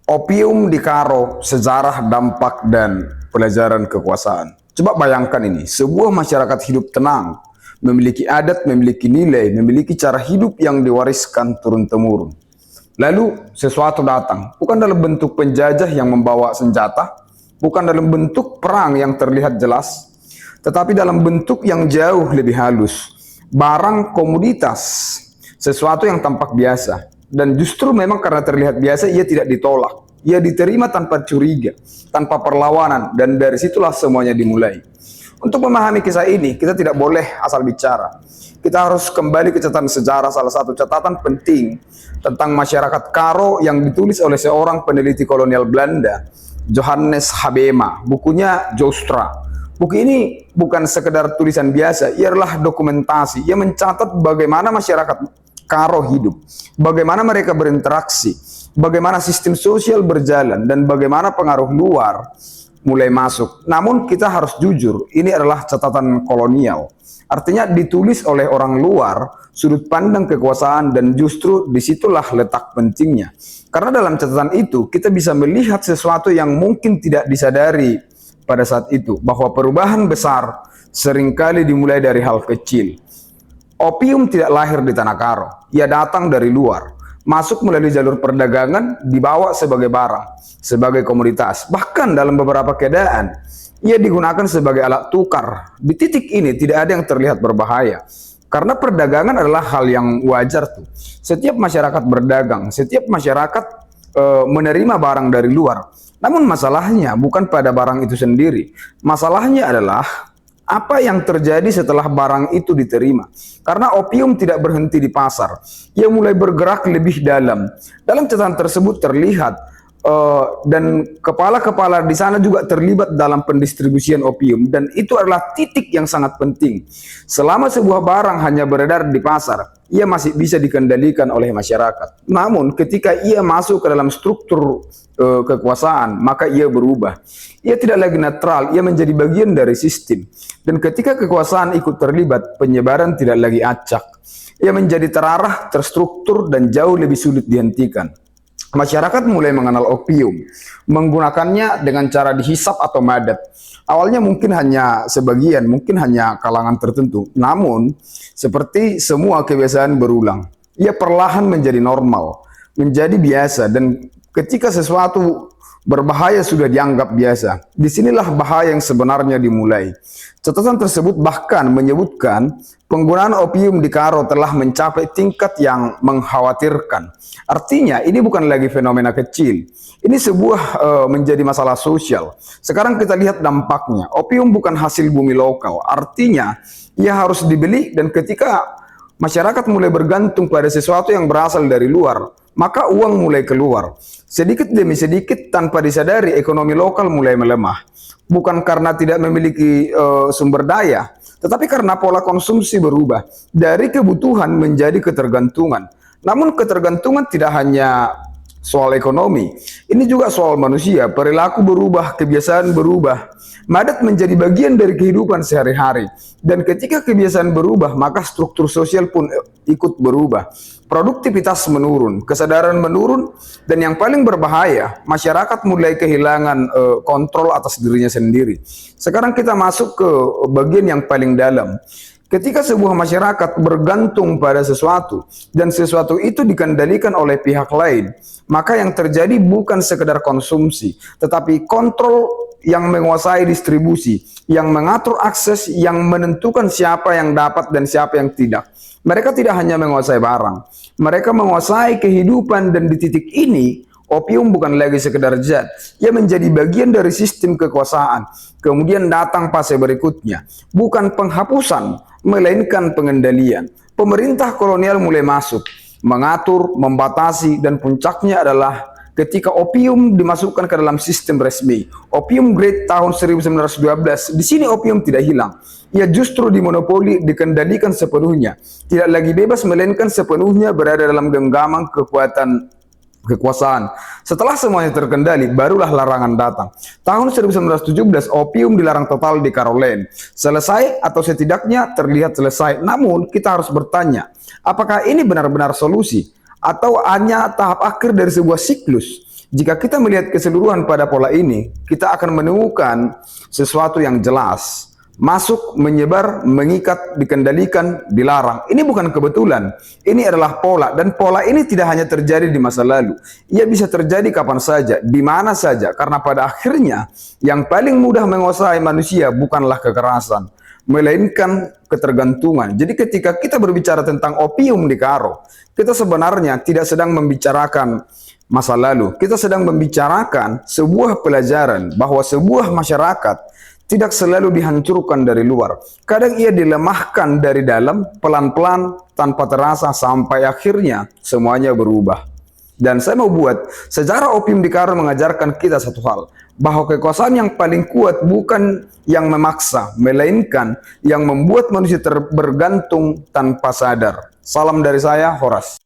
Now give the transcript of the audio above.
Opium di Karo, sejarah, dampak, dan pelajaran kekuasaan. Coba bayangkan ini, sebuah masyarakat hidup tenang, memiliki adat, memiliki nilai, memiliki cara hidup yang diwariskan turun-temurun. Lalu sesuatu datang, bukan dalam bentuk penjajah yang membawa senjata, bukan dalam bentuk perang yang terlihat jelas, tetapi dalam bentuk yang jauh lebih halus. Barang komoditas, sesuatu yang tampak biasa. Dan justru memang karena terlihat biasa, ia tidak ditolak. Ia diterima tanpa curiga, tanpa perlawanan, dan dari situlah semuanya dimulai. Untuk memahami kisah ini, kita tidak boleh asal bicara. Kita harus kembali ke catatan sejarah, salah satu catatan penting tentang masyarakat Karo yang ditulis oleh seorang peneliti kolonial Belanda, Johannes Habema, bukunya Joustra. Buku ini bukan sekedar tulisan biasa, ia adalah dokumentasi. Ia mencatat bagaimana masyarakat Karo hidup, bagaimana mereka berinteraksi, bagaimana sistem sosial berjalan, dan bagaimana pengaruh luar mulai masuk. Namun kita harus jujur, ini adalah catatan kolonial. Artinya ditulis oleh orang luar, sudut pandang kekuasaan, dan justru disitulah letak pentingnya. Karena dalam catatan itu, kita bisa melihat sesuatu yang mungkin tidak disadari pada saat itu, bahwa perubahan besar seringkali dimulai dari hal kecil. Opium tidak lahir di tanah Karo, ia datang dari luar, masuk melalui jalur perdagangan, dibawa sebagai barang, sebagai komoditas. Bahkan dalam beberapa keadaan, ia digunakan sebagai alat tukar. Di titik ini tidak ada yang terlihat berbahaya, karena perdagangan adalah hal yang wajar tuh. Setiap masyarakat berdagang, setiap masyarakat menerima barang dari luar. Namun masalahnya bukan pada barang itu sendiri, masalahnya adalah apa yang terjadi setelah barang itu diterima. Karena opium tidak berhenti di pasar, ia mulai bergerak lebih dalam. Dalam catatan tersebut terlihat dan kepala-kepala di sana juga terlibat dalam pendistribusian opium, dan itu adalah titik yang sangat penting. Selama sebuah barang hanya beredar di pasar, ia masih bisa dikendalikan oleh masyarakat. Namun ketika ia masuk ke dalam struktur kekuasaan, maka ia berubah. Ia tidak lagi netral, ia menjadi bagian dari sistem. Dan ketika kekuasaan ikut terlibat, penyebaran tidak lagi acak. Ia menjadi terarah, terstruktur, dan jauh lebih sulit dihentikan. Masyarakat mulai mengenal opium, menggunakannya dengan cara dihisap atau madat. Awalnya mungkin hanya sebagian, mungkin hanya kalangan tertentu. Namun, seperti semua kebiasaan berulang, ia perlahan menjadi normal, menjadi biasa, dan ketika sesuatu berbahaya sudah dianggap biasa, disinilah bahaya yang sebenarnya dimulai. Catatan tersebut bahkan menyebutkan penggunaan opium di Karo telah mencapai tingkat yang mengkhawatirkan. Artinya ini bukan lagi fenomena kecil, ini sebuah menjadi masalah sosial. Sekarang kita lihat dampaknya. Opium bukan hasil bumi lokal, artinya ia harus dibeli, dan ketika masyarakat mulai bergantung pada sesuatu yang berasal dari luar, maka uang mulai keluar. Sedikit demi sedikit tanpa disadari ekonomi lokal mulai melemah. Bukan karena tidak memiliki sumber daya, tetapi karena pola konsumsi berubah dari kebutuhan menjadi ketergantungan. Namun ketergantungan tidak hanya soal ekonomi, ini juga soal manusia. Perilaku berubah, kebiasaan berubah. Madat menjadi bagian dari kehidupan sehari-hari. Dan ketika kebiasaan berubah, maka struktur sosial pun ikut berubah. Produktivitas menurun, kesadaran menurun, dan yang paling berbahaya, masyarakat mulai kehilangan kontrol atas dirinya sendiri. Sekarang kita masuk ke bagian yang paling dalam. Ketika sebuah masyarakat bergantung pada sesuatu, dan sesuatu itu dikendalikan oleh pihak lain, maka yang terjadi bukan sekedar konsumsi, tetapi kontrol yang menguasai distribusi, yang mengatur akses, yang menentukan siapa yang dapat dan siapa yang tidak. Mereka tidak hanya menguasai barang, mereka menguasai kehidupan, dan di titik ini, opium bukan lagi sekedar zat, ia menjadi bagian dari sistem kekuasaan. Kemudian datang fase berikutnya, bukan penghapusan, melainkan pengendalian. Pemerintah kolonial mulai masuk, mengatur, membatasi, dan puncaknya adalah ketika opium dimasukkan ke dalam sistem resmi. Opium grade tahun 1912, di sini opium tidak hilang. Ia justru dimonopoli, dikendalikan sepenuhnya. Tidak lagi bebas, melainkan sepenuhnya berada dalam genggaman kekuasaan. Setelah semuanya terkendali, barulah larangan datang. Tahun 1917, opium dilarang total di Caroline. Selesai atau setidaknya terlihat selesai. Namun, kita harus bertanya, apakah ini benar-benar solusi? Atau hanya tahap akhir dari sebuah siklus Jika kita melihat keseluruhan pada pola ini, kita akan menemukan sesuatu yang jelas. Masuk, menyebar, mengikat, dikendalikan, dilarang. Ini bukan kebetulan. Ini adalah pola. Dan pola ini tidak hanya terjadi di masa lalu. Ia bisa terjadi kapan saja, di mana saja. Karena pada akhirnya, yang paling mudah menguasai manusia bukanlah kekerasan, melainkan ketergantungan. Jadi ketika kita berbicara tentang opium di Karo, kita sebenarnya tidak sedang membicarakan masa lalu. Kita sedang membicarakan sebuah pelajaran bahwa sebuah masyarakat tidak selalu dihancurkan dari luar. Kadang ia dilemahkan dari dalam, pelan-pelan, tanpa terasa, sampai akhirnya semuanya berubah. Dan saya mau buat, sejarah opium di Karo mengajarkan kita satu hal, bahwa kekuasaan yang paling kuat bukan yang memaksa, melainkan yang membuat manusia bergantung tanpa sadar. Salam dari saya, Horas.